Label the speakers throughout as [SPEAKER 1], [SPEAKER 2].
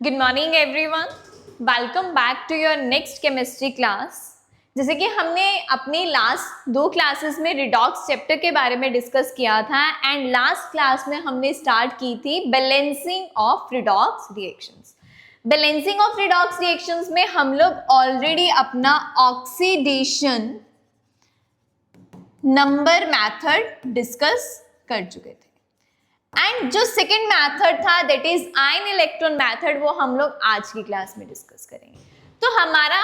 [SPEAKER 1] Good morning everyone, welcome back to your next chemistry class. जैसे कि हमने अपनी लास्ट 2 क्लासेस में रिडॉक्स चैप्टर के बारे में डिस्कस किया था एंड लास्ट क्लास में हमने स्टार्ट की थी balancing of redox reactions. Balancing of redox reactions में हम लोग ऑलरेडी अपना ऑक्सीडेशन नंबर मेथड डिस्कस कर चुके थे एंड जो सेकेंड मेथड था that is ion electron method, वो हम लोग आज की क्लास में डिस्कस करेंगे। तो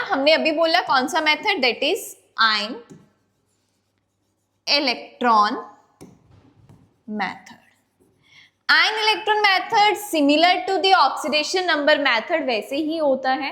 [SPEAKER 1] हमने अभी बोला कौन सा method, that is ion electron method. Ion electron method similar to the oxidation number method वैसे ही होता है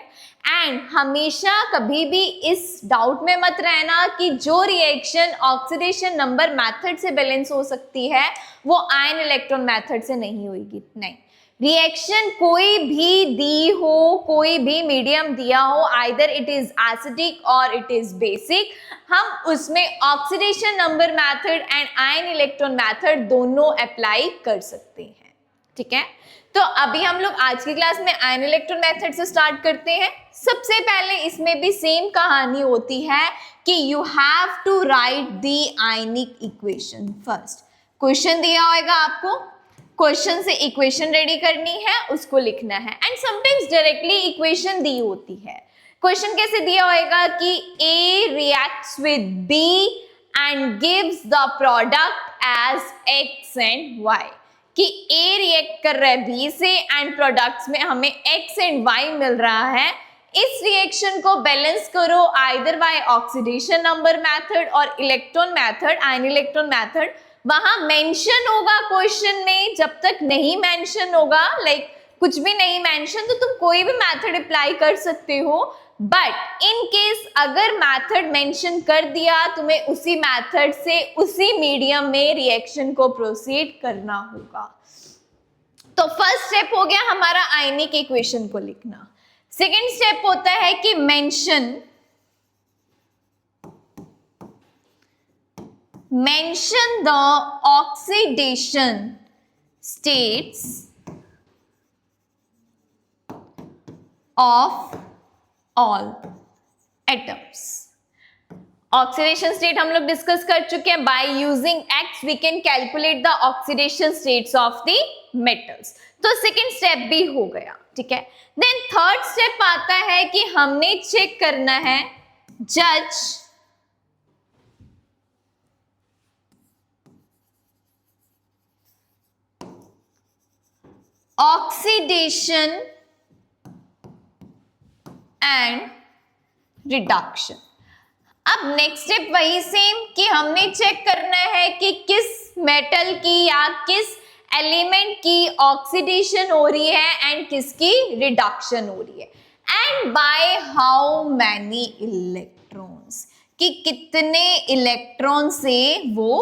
[SPEAKER 1] एंड हमेशा कभी भी इस डाउट में मत रहना कि जो रिएक्शन ऑक्सीडेशन नंबर मेथड से बैलेंस हो सकती है वो आयन इलेक्ट्रॉन मेथड से नहीं होगी। नहीं, रिएक्शन कोई भी दी हो, कोई भी मीडियम दिया हो, आइदर इट इज एसिडिक और इट इज बेसिक, हम उसमें oxidation number method and ion electron method दोनों अप्लाई कर सकते हैं। ठीक है, तो अभी हम लोग आज की क्लास में आयन इलेक्ट्रॉन मेथड से स्टार्ट करते हैं। सबसे पहले इसमें भी सेम कहानी होती है कि you have to write the ionic equation first. Question दिया होगा आपको, क्वेश्चन से इक्वेशन रेडी करनी है, उसको लिखना है एंड समटाइम्स डायरेक्टली इक्वेशन दी होती है। क्वेश्चन कैसे दिया होगा कि A reacts with B and gives the product as X and Y, कि A रिएक्ट कर रहा है B से एंड प्रोडक्ट्स में हमें X एंड Y मिल रहा है। इस रिएक्शन को बैलेंस करो either by oxidation number method और electron method, ion electron method. वहां मेंशन होगा क्वेश्चन में, जब तक नहीं मेंशन होगा, लाइक कुछ भी नहीं मेंशन, तो तुम कोई भी मेथड अप्लाई कर सकते हो। बट इन केस अगर मेथड मेंशन कर दिया, तुम्हें उसी मेथड से उसी मीडियम में रिएक्शन को प्रोसीड करना होगा। तो फर्स्ट स्टेप हो गया हमारा आयनिक इक्वेशन को लिखना। सेकेंड स्टेप होता है कि mention the oxidation states of all atoms। Oxidation state हम लोग डिस्कस कर चुके हैं। By using X we can calculate the oxidation states of the metals. तो सेकेंड स्टेप भी हो गया। ठीक है, देन थर्ड स्टेप आता है कि हमने चेक करना है जज ऑक्सीडेशन एंड रिडक्शन। अब नेक्स्ट स्टेप वही सेम कि हमने चेक करना है कि किस मेटल की या किस एलिमेंट की ऑक्सीडेशन हो रही है एंड किसकी रिडक्शन हो रही है and by how many electrons, कि कितने इलेक्ट्रॉन से वो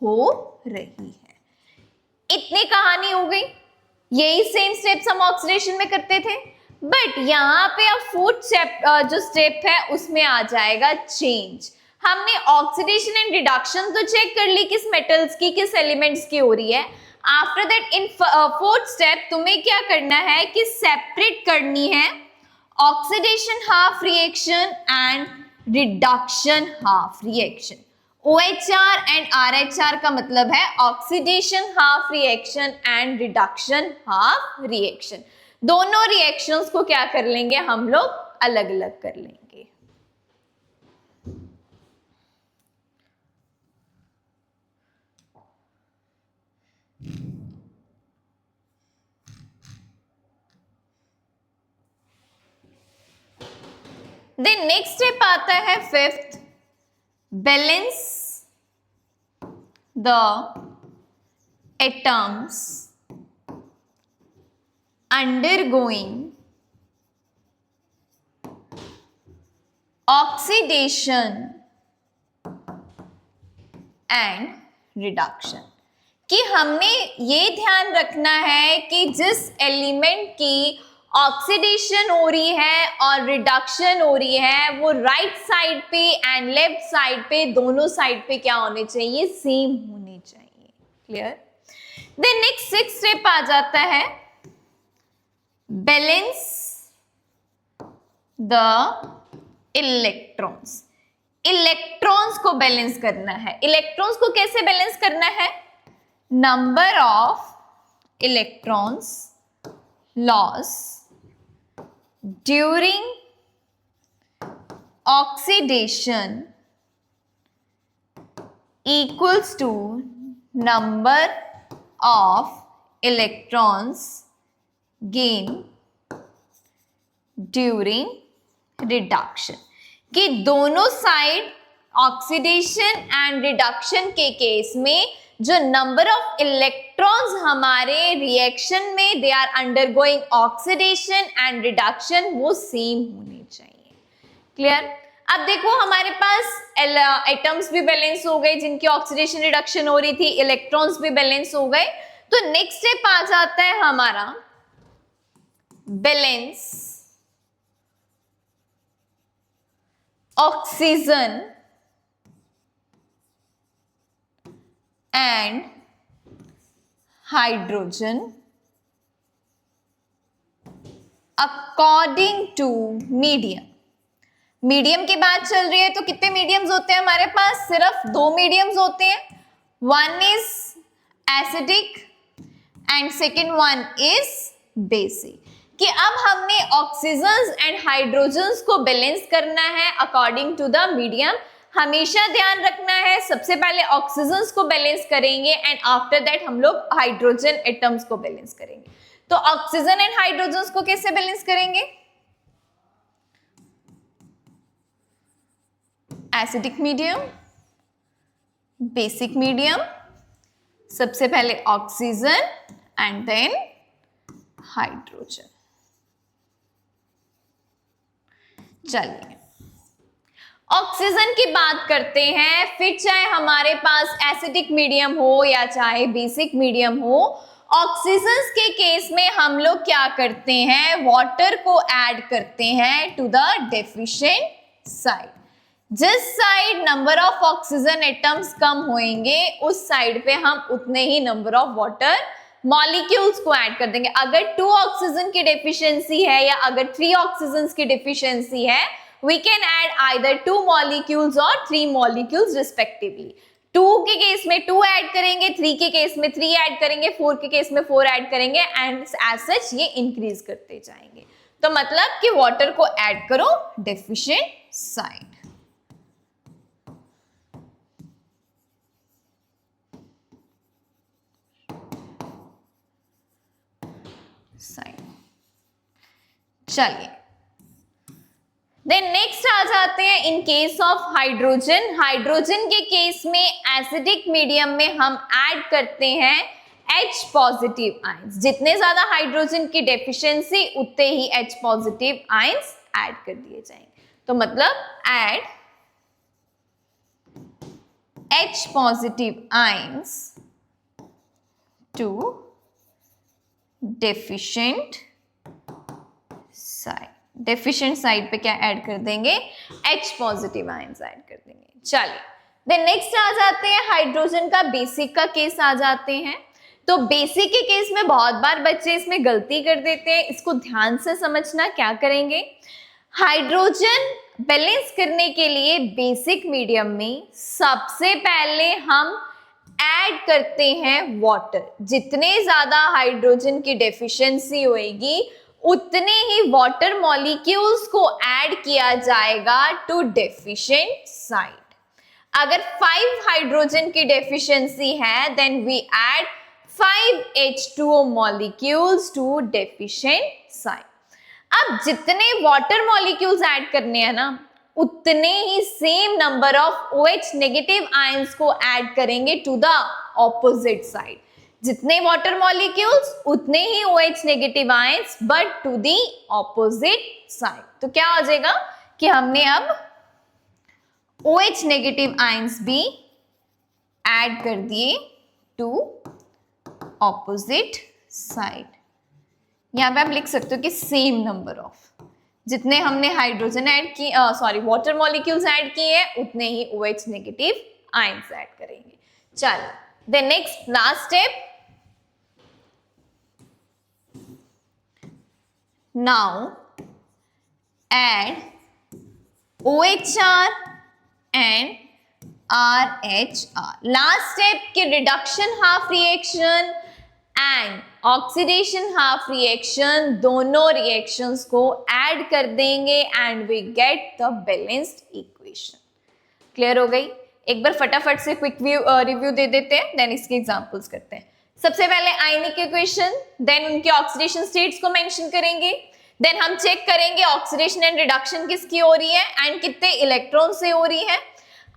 [SPEAKER 1] हो रही है। इतनी कहानी हो गई। यही सेम स्टेप्स हम ऑक्सीडेशन में करते थे, बट यहाँ पे अब फोर्थ जो स्टेप है उसमें आ जाएगा चेंज। हमने ऑक्सीडेशन एंड रिडक्शन तो चेक कर ली किस मेटल्स की, किस एलिमेंट्स की हो रही है। After that in fourth step तुम्हें क्या करना है कि सेपरेट करनी है oxidation half reaction and reduction half reaction. OHR and RHR का मतलब है oxidation half reaction and reduction half reaction. दोनों रिएक्शंस को क्या कर लेंगे हम लोग, अलग अलग कर लेंगे। देन नेक्स्ट स्टेप आता है fifth, balance the atoms undergoing oxidation and reduction, कि हमने ये ध्यान रखना है कि जिस एलिमेंट की ऑक्सीडेशन हो रही है और रिडक्शन हो रही है वो राइट साइड पे एंड लेफ्ट साइड पे, दोनों साइड पे क्या होने चाहिए, सेम होने चाहिए। Clear. Then next sixth step आ जाता है बैलेंस द इलेक्ट्रॉन्स। इलेक्ट्रॉन्स को बैलेंस करना है। इलेक्ट्रॉन्स को कैसे बैलेंस करना है? Number of electrons loss during oxidation equals to number of electrons gain during reduction। कि दोनों साइड ऑक्सीडेशन एंड रिडक्शन के केस में जो नंबर ऑफ इलेक्ट्रॉन्स हमारे रिएक्शन में they are undergoing oxidation and reduction वो सेम होने चाहिए। क्लियर? अब देखो हमारे पास एटम्स भी बैलेंस हो गए जिनकी ऑक्सीडेशन रिडक्शन हो रही थी, इलेक्ट्रॉन्स भी बैलेंस हो गए। तो नेक्स्ट स्टेप आ जाता है हमारा balance oxygen and hydrogen according to medium. Medium की बात चल रही है तो कितने मीडियम्स होते हैं हमारे पास? सिर्फ 2 मीडियम्स होते हैं। One is acidic and second one is basic. कि अब हमने ऑक्सीजन्स एंड हाइड्रोजन्स को बैलेंस करना है अकॉर्डिंग टू द मीडियम। हमेशा ध्यान रखना है सबसे पहले ऑक्सीजन्स को बैलेंस करेंगे एंड आफ्टर दैट हम लोग हाइड्रोजन एटम्स को बैलेंस करेंगे। तो ऑक्सीजन एंड हाइड्रोजन्स को कैसे बैलेंस करेंगे? एसिडिक मीडियम, बेसिक मीडियम, सबसे पहले ऑक्सीजन एंड देन हाइड्रोजन। चलिए ऑक्सीजन की बात करते हैं। फिर चाहे हमारे पास एसिडिक मीडियम हो या चाहे बेसिक मीडियम हो, ऑक्सीजन के केस में हम लोग क्या करते हैं? वाटर को ऐड करते हैं टू द डेफिशिएंट साइड। जिस side number of oxygen atoms कम होंगे उस साइड पे हम उतने ही नंबर ऑफ वाटर मॉलिक्यूल्स को ऐड कर देंगे। अगर 2 ऑक्सीजन की डेफिशिएंसी है या अगर 3 ऑक्सीजन की डेफिशिएंसी है, we can add either 2 molecules or 3 molecules respectively। 2 के केस में 2 ऐड करेंगे, 3 के केस में 3 ऐड करेंगे, 4 के केस में 4 ऐड करेंगे एंड एज सच ये इंक्रीज करते जाएंगे। तो मतलब कि वाटर को ऐड करो डेफिशिएंट साइड। चलिए देन नेक्स्ट आ जाते हैं in case of hydrogen. Hydrogen के केस में एसिडिक मीडियम में हम ऐड करते हैं H पॉजिटिव आयंस। जितने ज्यादा हाइड्रोजन की डेफिशिएंसी उतने ही H पॉजिटिव आयंस ऐड कर दिए जाएंगे। तो मतलब add H positive ions to deficient side. Deficient side पे क्या ऐड कर देंगे? H पॉजिटिव आयंस ऐड कर देंगे। चलिए देन नेक्स्ट आ जाते हैं हाइड्रोजन का बेसिक का केस आ जाते हैं। तो बेसिक के केस में बहुत बार बच्चे इसमें गलती कर देते हैं, इसको ध्यान से समझना। क्या करेंगे? हाइड्रोजन बैलेंस करने के लिए बेसिक मीडियम में सबसे पहले हम ऐड करते हैं वाटर। जितने ज्यादा हाइड्रोजन की डेफिशिएंसी होगी उतने ही वाटर मॉलिक्यूल्स को ऐड किया जाएगा टू डेफिशिएंट साइड। अगर 5 हाइड्रोजन की डेफिशिएंसी है then we add 5 H2O molecules to deficient side. अब जितने वाटर मॉलिक्यूल्स ऐड करने हैं ना उतने ही same number of OH negative ions को ऐड करेंगे टू द ऑपोजिट साइड। जितने वाटर मॉलिक्यूल्स उतने ही OH negative ions but to the opposite side. तो क्या हो जाएगा कि हमने अब OH नेगेटिव आयंस भी ऐड कर दिए टू ऑपोजिट साइड। यहां पे आप लिख सकते हो कि सेम नंबर ऑफ, जितने हमने हाइड्रोजन ऐड की वाटर मॉलिक्यूल्स ऐड किए हैं उतने ही OH नेगेटिव आयंस ऐड करेंगे। चलो then next last step. Now add OHR and RHR. Last step कि reduction half reaction and oxidation half reaction दोनों reactions को add कर देंगे and we get the balanced equation. Clear हो गई? एक बार फटाफट से क्विक रिव्यू दे देते हैं, देन इसके एग्जांपल्स करते हैं. सबसे पहले आयनिक इक्वेशन, देन उनके ऑक्सीडेशन स्टेट्स को मेंशन करेंगे, देन हम चेक करेंगे ऑक्सीडेशन एंड रिडक्शन किसकी हो रही है एंड कितने इलेक्ट्रॉन से हो रही है.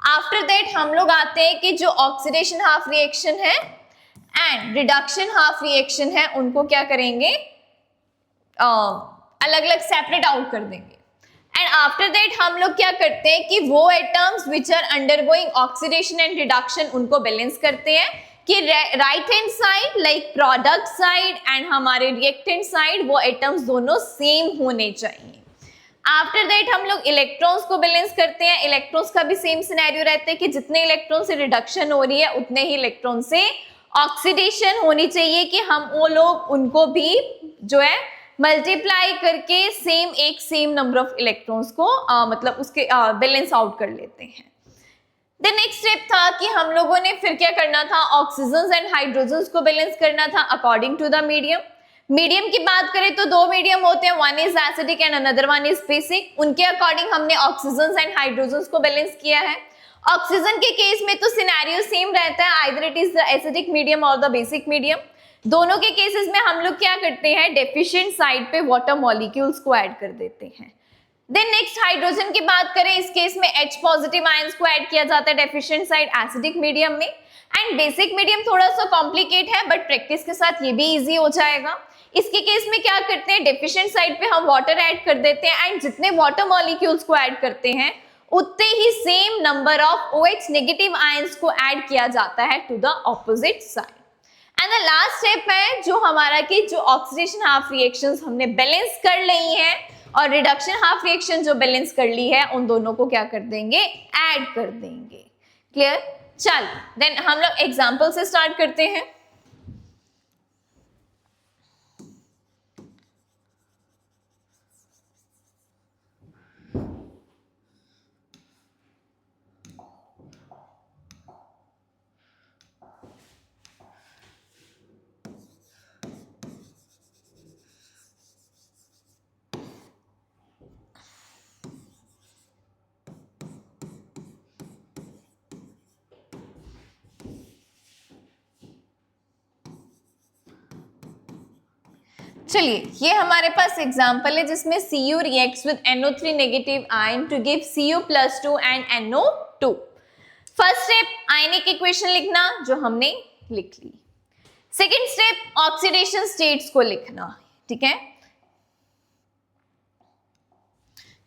[SPEAKER 1] आफ्टर दैट हम लोग आते हैं कि जो ऑक्सीडेशन हाफ रिएक्शन है एंड रिडक्शन हाफ रिएक्शन है उनको क्या करेंगे, अलग अलग सेपरेट आउट कर देंगे. एंड आफ्टर दैट हम लोग क्या करते हैं कि वो atoms which are undergoing oxidation and reduction उनको बैलेंस करते हैं कि right hand side like product side and हमारे रिएक्टेंट साइड वो एटम्स दोनों सेम होने चाहिए. आफ्टर दैट हम लोग इलेक्ट्रॉन्स को बैलेंस करते हैं. इलेक्ट्रॉन्स का भी सेम सिनेरियो रहता है कि जितने इलेक्ट्रॉन से रिडक्शन हो रही है उतने ही इलेक्ट्रॉन से ऑक्सीडेशन होनी चाहिए कि हम वो लोग उनको भी जो है मल्टीप्लाई करके सेम नंबर ऑफ इलेक्ट्रॉन्स को मतलब उसके बैलेंस आउट कर लेते हैं. द नेक्स्ट स्टेप था कि हम लोगों ने फिर क्या करना था, ऑक्सीजन एंड हाइड्रोजन को बैलेंस करना था according to the medium. Medium की बात करें तो दो मीडियम होते हैं, one is acidic and another one is basic. उनके अकॉर्डिंग हमने ऑक्सीजन एंड हाइड्रोजन को बैलेंस किया है. ऑक्सीजन के केस में तो सिनेरियो सेम रहता है, either it is the acidic medium और द बेसिक मीडियम. दोनों के केसेस में हम लोग क्या करते हैं, डेफिशिएंट साइड पे वाटर मॉलिक्यूल्स को ऐड कर देते हैं. देन नेक्स्ट हाइड्रोजन की बात करें, इस केस में H पॉजिटिव आयंस को ऐड किया जाता है डेफिशिएंट साइड एसिडिक मीडियम में. एंड बेसिक मीडियम थोड़ा सा कॉम्प्लिकेट है बट प्रैक्टिस के साथ ये भी इजी हो जाएगा. इसके केस में क्या करते हैं, डेफिशिएंट साइड पे हम वाटर ऐड कर देते हैं एंड जितने वाटर मॉलिक्यूल्स को ऐड करते हैं उतने ही same number of OH negative ions को ऐड किया जाता है to the opposite side. And the last step है जो हमारा कि जो ऑक्सीडेशन हाफ रिएक्शंस हमने बैलेंस कर ली हैं और रिडक्शन हाफ रिएक्शन जो बैलेंस कर ली है उन दोनों को क्या कर देंगे, ऐड कर देंगे. क्लियर? चल देन हम लोग एग्जांपल से स्टार्ट करते हैं. चलिए ये हमारे पास एग्जांपल है जिसमें Cu reacts with NO3 negative ion to give Cu+2 and NO2. First step ionic equation लिखना जो हमने लिख ली. सेकंड स्टेप ऑक्सीडेशन स्टेट्स को लिखना. ठीक है,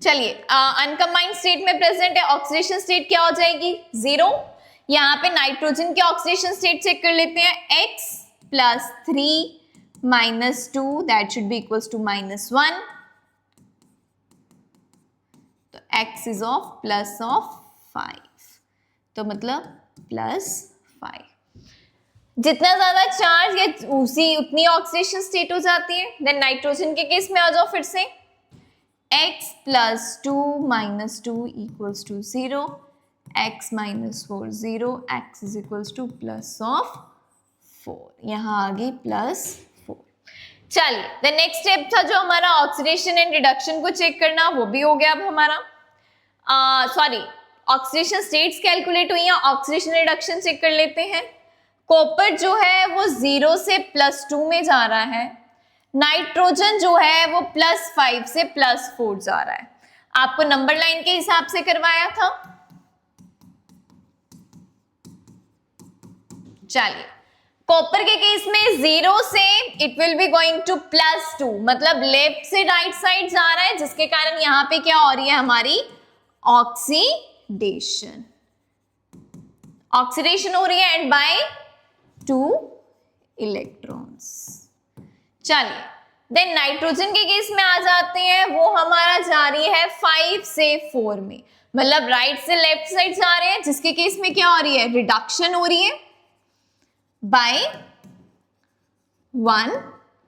[SPEAKER 1] चलिए अनकंबाइंड स्टेट में प्रेजेंट है, ऑक्सीडेशन स्टेट क्या हो जाएगी, 0. यहाँ पे नाइट्रोजन के ऑक्सीडेशन स्टेट चेक कर लेते हैं, X+3 -2 that should be equals to -1. तो X is of +5 तो मतलब +5. जितना ज्यादा चार्ज या उतनी ऑक्सीडेशन स्टेट हो जाती है. देन नाइट्रोजन के केस में आ जाओ फिर से, X+2 -2 equals to 0, X -4 0, X is equals to +4. यहाँ आ गई +4. चलिए द नेक्स्ट स्टेप था जो हमारा ऑक्सीडेशन एंड रिडक्शन को चेक करना, वो भी हो गया अब हमारा. सॉरी ऑक्सीडेशन स्टेट्स कैलकुलेट हुई हैं, ऑक्सीडेशन रिडक्शन चेक कर लेते हैं. कॉपर जो है वो 0 से +2 में जा रहा है, नाइट्रोजन जो है वो +5 से +4 जा रहा है. आपको नंबर लाइन के हिसाब से करवाया था. चलिए कॉपर के केस में 0 से it will be going to +2 मतलब लेफ्ट से राइट साइड जा रहा है, जिसके कारण यहां पे क्या हो रही है हमारी ऑक्सीडेशन. ऑक्सीडेशन हो रही है एंड बाय 2 इलेक्ट्रॉन्स. चलिए देन नाइट्रोजन के केस में आ जाते हैं, वो हमारा जा रही है 5 से 4 में, मतलब राइट से लेफ्ट साइड जा रहे हैं, जिसके केस में क्या हो रही है, रिडक्शन हो रही है बाय 1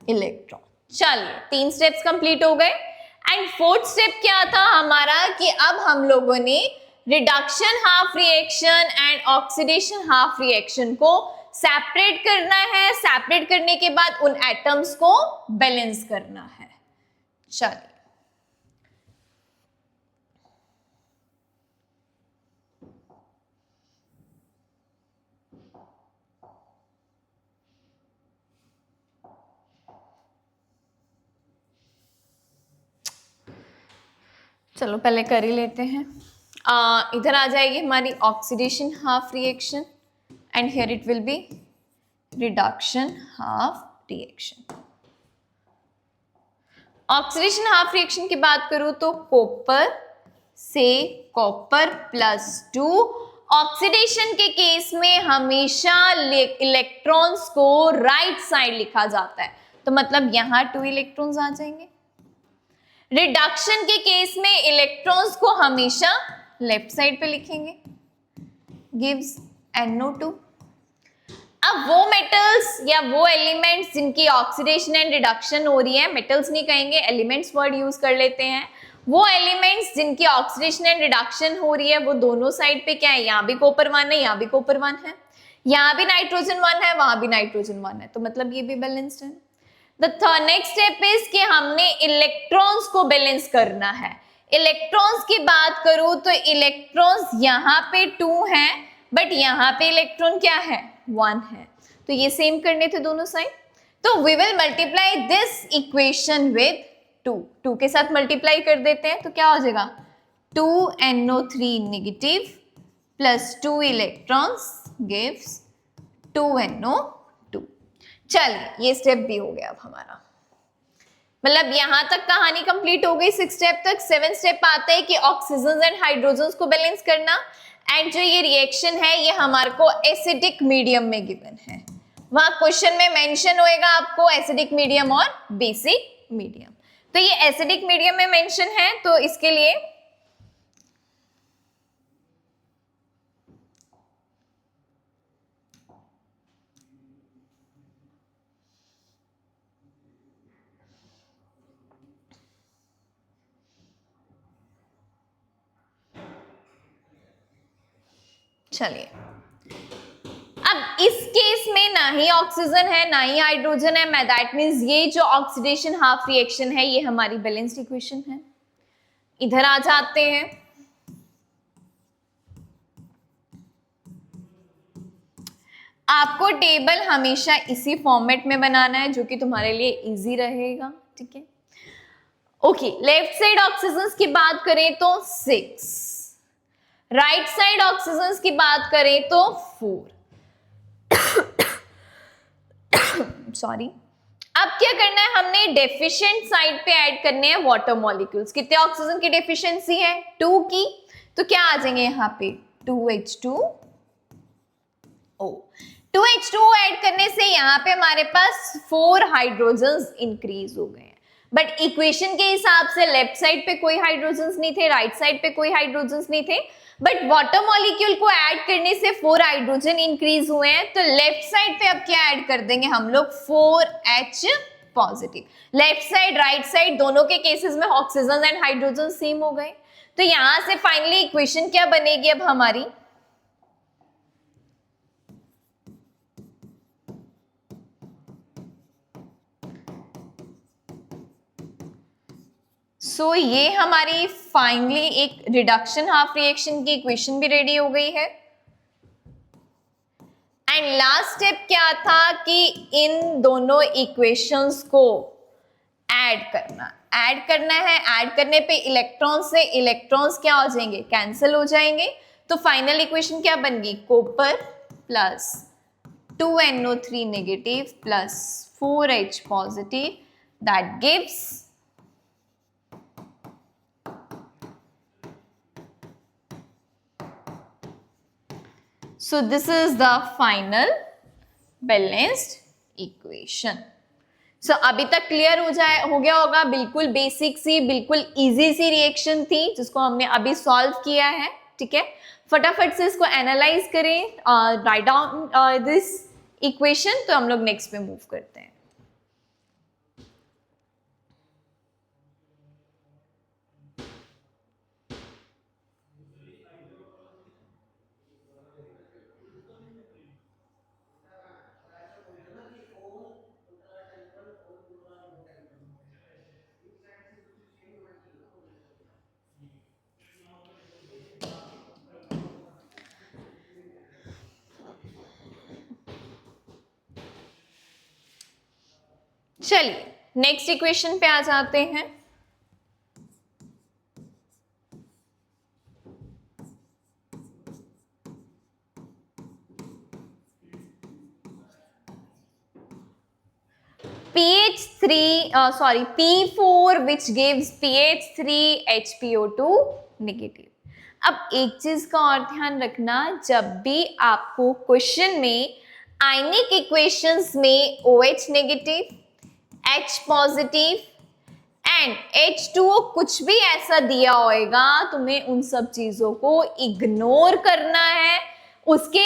[SPEAKER 1] इलेक्ट्रॉन. चलिए 3 स्टेप्स कंप्लीट हो गए. एंड फोर्थ स्टेप क्या था हमारा कि अब हम लोगों ने reduction half reaction and oxidation half reaction को सेपरेट करना है, सेपरेट करने के बाद उन एटम्स को बैलेंस करना है। चलिए चलो पहले कर ही लेते हैं। इधर आ जाएगी हमारी oxidation half reaction and here it will be reduction half reaction. Oxidation half reaction की बात करूं तो कॉपर से कॉपर +2। ऑक्सीडेशन के केस में हमेशा इलेक्ट्रॉन्स को राइट साइड लिखा जाता है, तो मतलब यहां 2 इलेक्ट्रॉन्स आ जाएंगे। रिडक्शन के केस में इलेक्ट्रॉन्स को हमेशा लेफ्ट साइड पे लिखेंगे, गिव्स NO2। अब वो मेटल्स या वो एलिमेंट्स जिनकी ऑक्सीडेशन एंड रिडक्शन हो रही है, मेटल्स नहीं कहेंगे, एलिमेंट्स वर्ड यूज कर लेते हैं, वो एलिमेंट्स जिनकी ऑक्सीडेशन एंड रिडक्शन हो रही है वो दोनों साइड पे क्या है, यहाँ भी कॉपर 1 है, यहाँ भी कॉपर 1 है, यहाँ भी नाइट्रोजन 1 है, वहां भी नाइट्रोजन 1 है, तो मतलब ये भी बैलेंस्ड है। द नेक्स्ट स्टेप इज कि हमने इलेक्ट्रॉन्स को बैलेंस करना है। इलेक्ट्रॉन्स की बात करूं तो इलेक्ट्रॉन्स यहाँ पे 2 हैं, बट यहाँ पे इलेक्ट्रॉन क्या है, 1 है, तो ये सेम करने थे दोनों साइड। तो we will multiply this equation with 2 के साथ मल्टीप्लाई कर देते हैं, तो क्या हो जाएगा 2NO3 negative plus 2 electrons gives 2NO2। चलिए ये स्टेप भी हो गया अब हमारा, मतलब यहां तक कहानी कंप्लीट हो गई 6 स्टेप तक। 7 स्टेप आता है कि ऑक्सीजन एंड हाइड्रोजन को बैलेंस करना, एंड जो ये रिएक्शन है ये हमारे को एसिडिक मीडियम में गिवन है, वहां क्वेश्चन में मेंशन होएगा आपको एसिडिक मीडियम और बेसिक मीडियम, तो ये एसिडिक मीडियम में मेंशन है, तो इसके लिए चलिए अब इस केस में ना ही ऑक्सीजन है ना ही हाइड्रोजन है, दैट मींस ये जो ऑक्सीडेशन हाफ रिएक्शन है ये हमारी बैलेंस्ड इक्वेशन है। इधर आ जाते हैं, आपको टेबल हमेशा इसी फॉर्मेट में बनाना है जो कि तुम्हारे लिए इजी रहेगा, ठीक है। ओके, लेफ्ट साइड ऑक्सीजन की बात करें तो 6, राइट साइड ऑक्सीजन की बात करें तो 4। सॉरी, अब क्या करना है, हमने डेफिशिएंट साइड पे ऐड करने हैं वाटर मॉलिक्यूल्स। कितने ऑक्सीजन की डेफिशिएंसी है, 2 की, तो क्या आ जाएंगे यहाँ पे 2H2O। 2H2O ऐड करने से यहाँ पे हमारे पास 4 हाइड्रोजन्स इंक्रीज हो गए हैं, बट इक्वेशन के हिसाब से लेफ्ट साइड पे कोई हाइड्रोजन्स नहीं थे, राइट साइड पे कोई हाइड्रोजन्स नहीं थे, बट वाटर मॉलिक्यूल को ऐड करने से 4 हाइड्रोजन इंक्रीज हुए हैं, तो लेफ्ट साइड पे अब क्या ऐड कर देंगे हम लोग 4H positive. Left side right side दोनों के केसेस में ऑक्सीजन एंड हाइड्रोजन सेम हो गए, तो यहां से फाइनली इक्वेशन क्या बनेगी अब हमारी, सो ये हमारी फाइनली एक रिडक्शन हाफ रिएक्शन की इक्वेशन भी रेडी हो गई है। एंड लास्ट स्टेप क्या था कि इन दोनों इक्वेशंस को ऐड करना है। ऐड करने पे इलेक्ट्रॉन से इलेक्ट्रॉन्स क्या हो जाएंगे, कैंसिल हो जाएंगे, तो फाइनल इक्वेशन क्या बन गई, copper plus 2NO3 negative plus 4H positive, that gives so this is the final balanced equation। so अभी तक क्लियर हो गया होगा, बिल्कुल बेसिक सी, बिल्कुल इजी सी रिएक्शन थी जिसको हमने अभी सॉल्व किया है, ठीक है। फटाफट से इसको एनालाइज करें, राइट डाउन दिस इक्वेशन, तो हम लोग नेक्स्ट पे मूव करते हैं। चलिए नेक्स्ट इक्वेशन पे आ जाते हैं। P4 which gives PH3 HPO2 negative। अब एक चीज का और ध्यान रखना, जब भी आपको क्वेश्चन में आयनिक इक्वेशंस में OH negative, H positive and H2O कुछ भी ऐसा दिया होएगा, तुम्हें उन सब चीजों को इग्नोर करना है। उसके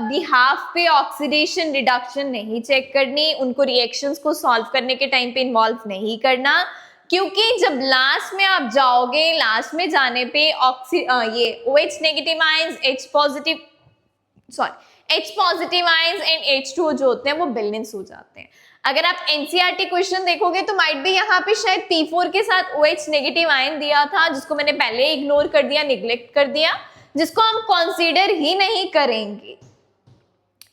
[SPEAKER 1] बिहाफ पे ऑक्सीडेशन रिडक्शन नहीं चेक करनी, उनको रिएक्शंस को सॉल्व करने के टाइम पे इन्वॉल्व नहीं करना, क्योंकि जब लास्ट में आप जाओगे, लास्ट में जाने पे ये OH negative ions, H positive ions and H2O जो होते हैं वो बैलेंस हो जाते हैं। अगर आप एनसीईआरटी क्वेश्चन देखोगे तो माइट भी यहाँ पे शायद P4 के साथ OH नेगेटिव आयन दिया था, जिसको मैंने पहले इग्नोर कर दिया, निग्लेक्ट कर दिया, जिसको हम कंसीडर ही नहीं करेंगे।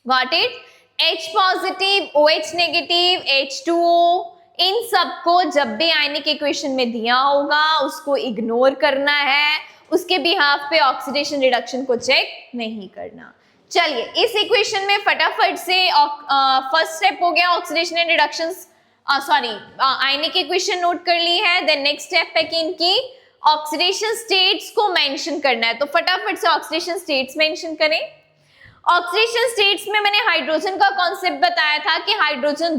[SPEAKER 1] Got it? H positive, OH negative, H2O, इन सबको जब भी आयनिक इक्वेशन में दिया होगा उसको इग्नोर करना है, उसके बिहाफ पे ऑक्सीडेशन रिडक्शन को चेक नहीं करना। चलिए इस इक्वेशन में फटाफट से फर्स्ट स्टेप हो गया oxidation and reduction, ionic equation note कर ली है। देन नेक्स्ट स्टेप है कि इनकी ऑक्सीडेशन स्टेट्स को मेंशन करना है, तो फटाफट से ऑक्सीडेशन स्टेट्स मेंशन करें। ऑक्सीडेशन स्टेट्स में मैंने हाइड्रोजन का कॉन्सेप्ट बताया था कि हाइड्रोजन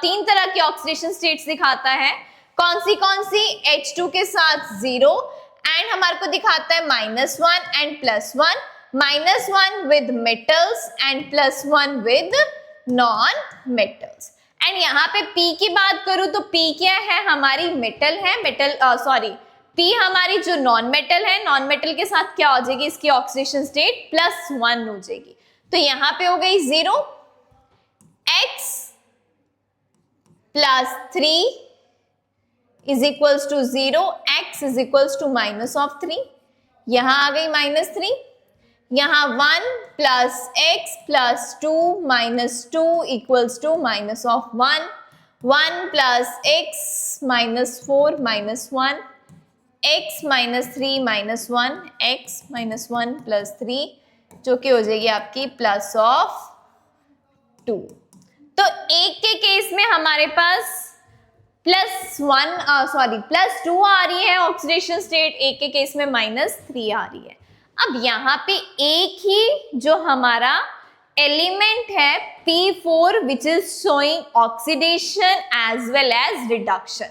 [SPEAKER 1] तीन तरह की ऑक्सीडेशन स्टेट्स दिखाता है। कौन सी H2 के साथ 0 एंड हमारे को दिखाता है -1 and +1, -1 with metals and +1 with non metals. And यहाँ पे P की बात करूं तो P क्या है, हमारी मेटल है, P हमारी जो नॉन मेटल है, नॉन मेटल के साथ क्या हो जाएगी, इसकी ऑक्सीडेशन स्टेट +1 हो जाएगी। तो यहाँ पे हो गई 0, X +3 is equals to 0, X is equals to -3, यहाँ आ गई -3, यहाँ 1 + X + 2 - 2 equals to -1, 1 + X -4 -1, X -3 -1, X -1 + 3 जो कि हो जाएगी आपकी +2। तो एक के केस में हमारे पास +2 आ रही है ऑक्सीडेशन स्टेट, एक के केस में -3 आ रही है। अब यहाँ पे एक ही जो हमारा एलिमेंट है P4 which is showing oxidation as well as reduction,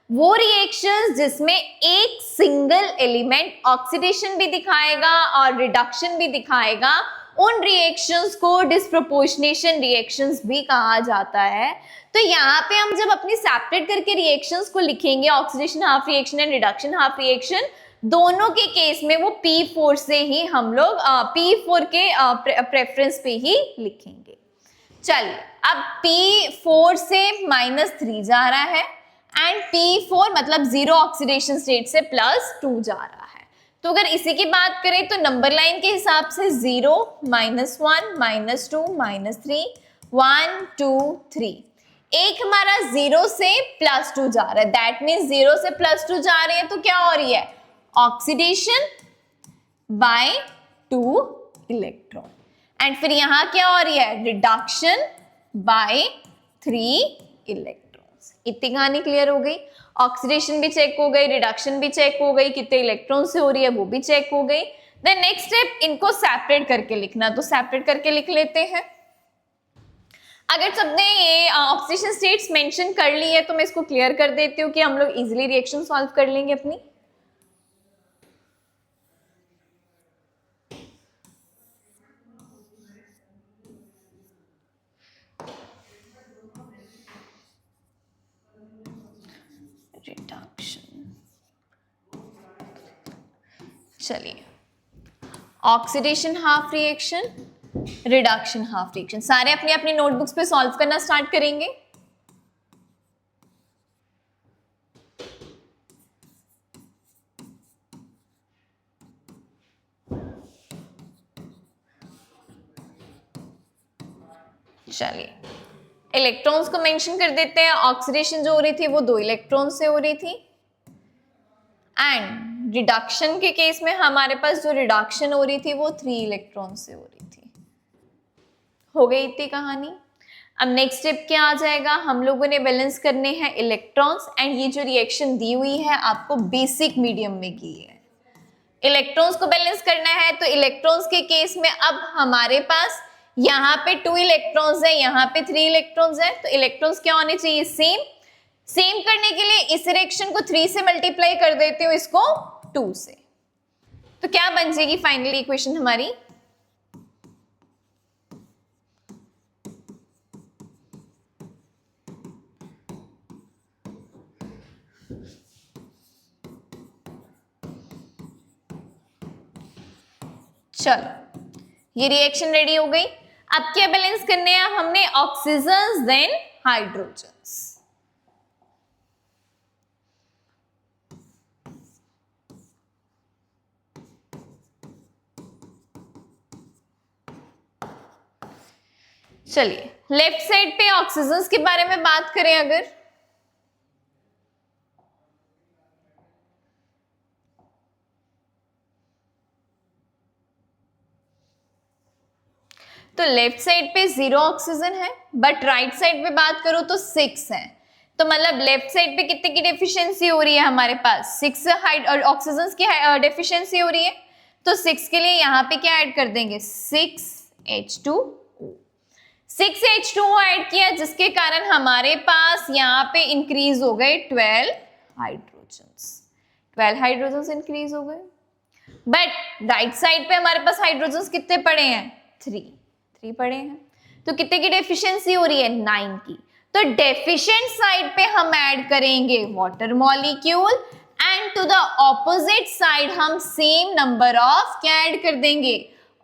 [SPEAKER 1] वो रिएक्शंस जिसमें एक सिंगल एलिमेंट ऑक्सीडेशन भी दिखाएगा और रिडक्शन भी दिखाएगा, उन रिएक्शंस को डिस्प्रोपोर्शनेशन रिएक्शंस भी कहा जाता है। तो यहाँ पे हम जब अपनी सेपरेट करके रिएक्शंस को लिखेंगे, oxidation half reaction and reduction half reaction, दोनों के केस में वो P4 से ही हम लोग P4 के प्रेफरेंस पे ही लिखेंगे। चलिए अब P4 से -3 जा रहा है एंड P4 मतलब 0 ऑक्सीडेशन स्टेट से +2 जा रहा है। तो अगर इसी की बात करें तो नंबर लाइन के हिसाब से 0 -1 -2 -3 1 2 3, एक हमारा 0 से +2 जा रहा है, दैट मीन्स 0 से +2 जा रहे हैं तो क्या हो रही है, ऑक्सीडेशन बाय 2 इलेक्ट्रॉन, एंड फिर यहाँ क्या हो रही है, रिडक्शन बाय 3 इलेक्ट्रॉन। इतनी कहानी क्लियर हो गई, ऑक्सीडेशन भी चेक हो गई, रिडक्शन भी चेक हो गई, कितने इलेक्ट्रॉन से हो रही है वो भी चेक हो गई। देन नेक्स्ट स्टेप इनको सेपरेट करके लिखना, तो सेपरेट करके लिख लेते हैं। अगर सबने ये ऑक्सीडेशन स्टेट्स मेंशन कर ली है तो मैं इसको क्लियर कर देती हूँ कि हम लोग इजीली रिएक्शन सॉल्व कर लेंगे अपनी। रिडक्शन, चलिए oxidation half reaction, reduction half reaction, सारे अपनी अपनी नोटबुक्स पे सॉल्व करना स्टार्ट करेंगे। चलिए इलेक्ट्रॉन्स को मेंशन कर देते हैं। ऑक्सीडेशन जो हो रही थी वो 2 इलेक्ट्रॉन से हो रही थी, एंड रिडक्शन के केस में हमारे पास जो रिडक्शन हो रही थी वो 3 इलेक्ट्रॉन से हो रही थी। हो गई इतनी कहानी। अब नेक्स्ट स्टेप क्या आ जाएगा, हम लोगों ने बैलेंस करने हैं इलेक्ट्रॉन्स, एंड ये जो रिएक्शन दी हुई है आपको बेसिक मीडियम में की है। इलेक्ट्रॉन्स को बैलेंस करना है, तो इलेक्ट्रॉन्स के केस में अब हमारे पास यहाँ पे 2 इलेक्ट्रॉन्स है, यहाँ पे 3 इलेक्ट्रॉन्स है, तो इलेक्ट्रॉन्स क्या होने चाहिए, सेम करने के लिए इस रिएक्शन को 3 से मल्टीप्लाई कर देते हो इसको 2 से, तो क्या बन जाएगी फाइनली इक्वेशन हमारी, चलो ये रिएक्शन रेडी हो गई। अब क्या बैलेंस करने हैं हमने, ऑक्सीजन्स देन हाइड्रोजन्स। चलिए लेफ्ट साइड पे ऑक्सीजन्स के बारे में बात करें अगर, तो लेफ्ट साइड पे 0 ऑक्सीजन है, बट राइट साइड पे बात करो तो 6 है। तो मतलब लेफ्ट साइड पे कितने की डेफिशिएंसी हो रही है हमारे पास, 6 ऑक्सीजन की डेफिशिएंसी हो रही है, तो 6 के लिए यहाँ पे क्या ऐड कर देंगे, 6H2O। 6H2O ऐड किया, जिसके कारण हमारे पास यहाँ पे इंक्रीज हो गए 12 हाइड्रोजन्स। 12 हाइड्रोजन्स इंक्रीज हो गए, बट राइट साइड पे हमारे पास हाइड्रोजन्स कितने पड़े हैं, 3 पड़े हैं। तो कितने की डेफिशिएंसी हो रही है, 9 की। तो डेफिशिएंट साइड पे हम ऐड करेंगे water molecule, and to the opposite side हम सेम नंबर ऑफ क्या ऐड कर देंगे,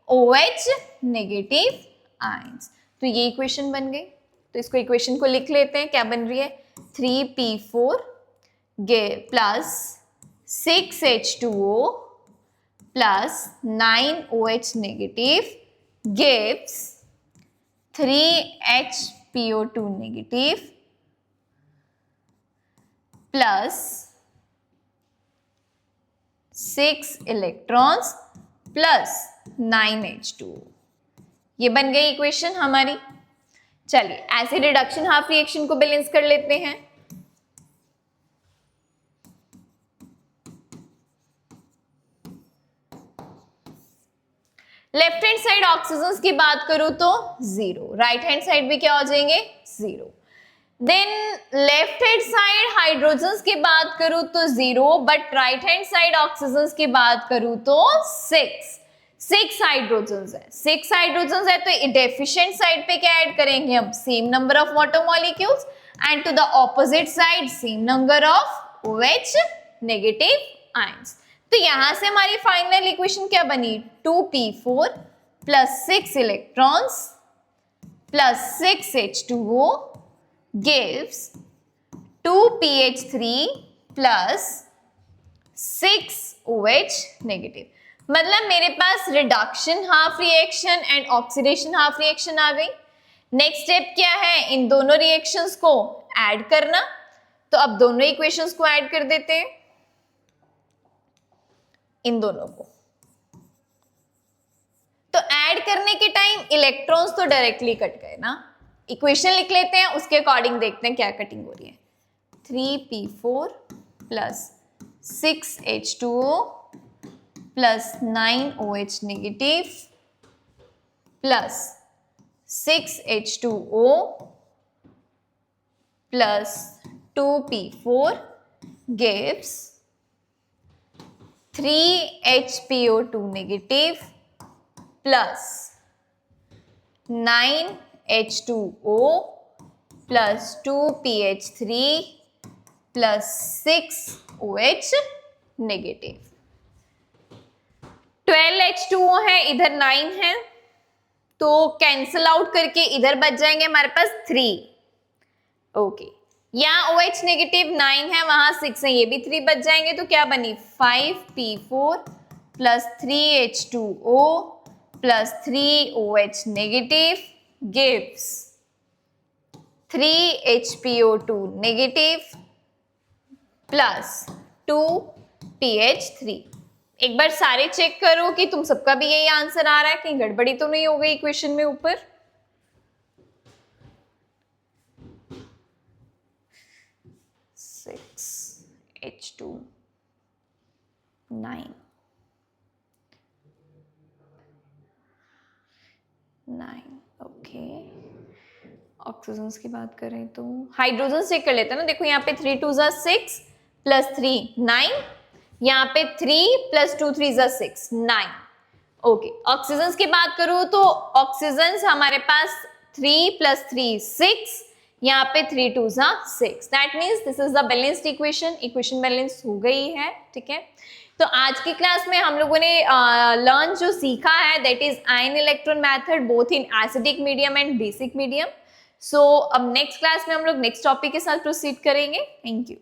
[SPEAKER 1] OH नेगेटिव आयंस। तो ये इक्वेशन बन गई। तो इसको इक्वेशन को लिख लेते हैं, क्या बन रही है, 3P4 plus 6H2O plus 9OH negative gives 3HPO2 negative plus 6 electrons plus 9H2O। ये बन गई इक्वेशन हमारी। चलिए एसिड रिडक्शन हाफ रिएक्शन को बैलेंस कर लेते हैं। लेफ्ट हैंड साइड ऑक्सीजन की बात करूं तो 0, राइट हैंड साइड भी क्या हो जाएंगे, 0। Then left hand side hydrogen की बात करूं तो 0, but right hand side oxygen की बात करूं तो 6 हाइड्रोजन है। 6 हाइड्रोजन है, तो डेफिशिएंट साइड पे क्या ऐड करेंगे हम, same number of water molecules, and to the opposite side same number of OH negative ions. तो यहां से हमारी फाइनल इक्वेशन क्या बनी, 2P4 plus 6 electrons plus 6H2O gives 2PH3 plus 6OH negative. मतलब मेरे पास reduction half reaction and oxidation half reaction आ गई। नेक्स्ट स्टेप क्या है, इन दोनों रिएक्शंस को ऐड करना। तो अब दोनों इक्वेशंस को ऐड कर देते हैं, इन दोनों को। तो ऐड करने के टाइम इलेक्ट्रॉन्स तो डायरेक्टली कट गए ना, इक्वेशन लिख लेते हैं, उसके अकॉर्डिंग देखते हैं क्या कटिंग हो रही है। 3P4 plus 6H2O plus 9OH negative plus 6H2O plus 2P4 gives 3HPO2 negative plus 9H2O plus 2PH3 plus 6OH negative। 12H2O है, इधर 9 है, तो कैंसल आउट करके इधर बच जाएंगे हमारे पास 3। ओके, यहाँ OH नेगेटिव 9 है, वहां 6 है, ये भी 3 बच जाएंगे, तो क्या बनी 5P4 plus 3H2O plus 3OH negative gives 3HPO2 negative plus 2PH3। एक बार सारे चेक करो कि तुम सबका भी यही आंसर आ रहा है, कहीं गड़बड़ी तो नहीं हो गई इक्वेशन में ऊपर। H2 9 okay. ऑक्सीजन की बात करें तो हाइड्रोजन चेक कर लेते हैं ना। देखो यहाँ पे 3 2 6 प्लस 3 9, यहाँ पे 3 प्लस 2 3 6 9। ओके, ऑक्सीजन की बात करूं तो ऑक्सीजन हमारे पास 3 प्लस 3 6, यहाँ पे 3 2 6। That means this is the balanced equation. Equation balance हो गई है, ठीक है। तो आज की क्लास में हम लोगों ने लर्न जो सीखा है that is ion electron method both in acidic medium and basic medium. So अब नेक्स्ट क्लास में हम लोग नेक्स्ट टॉपिक के साथ प्रोसीड करेंगे। Thank you.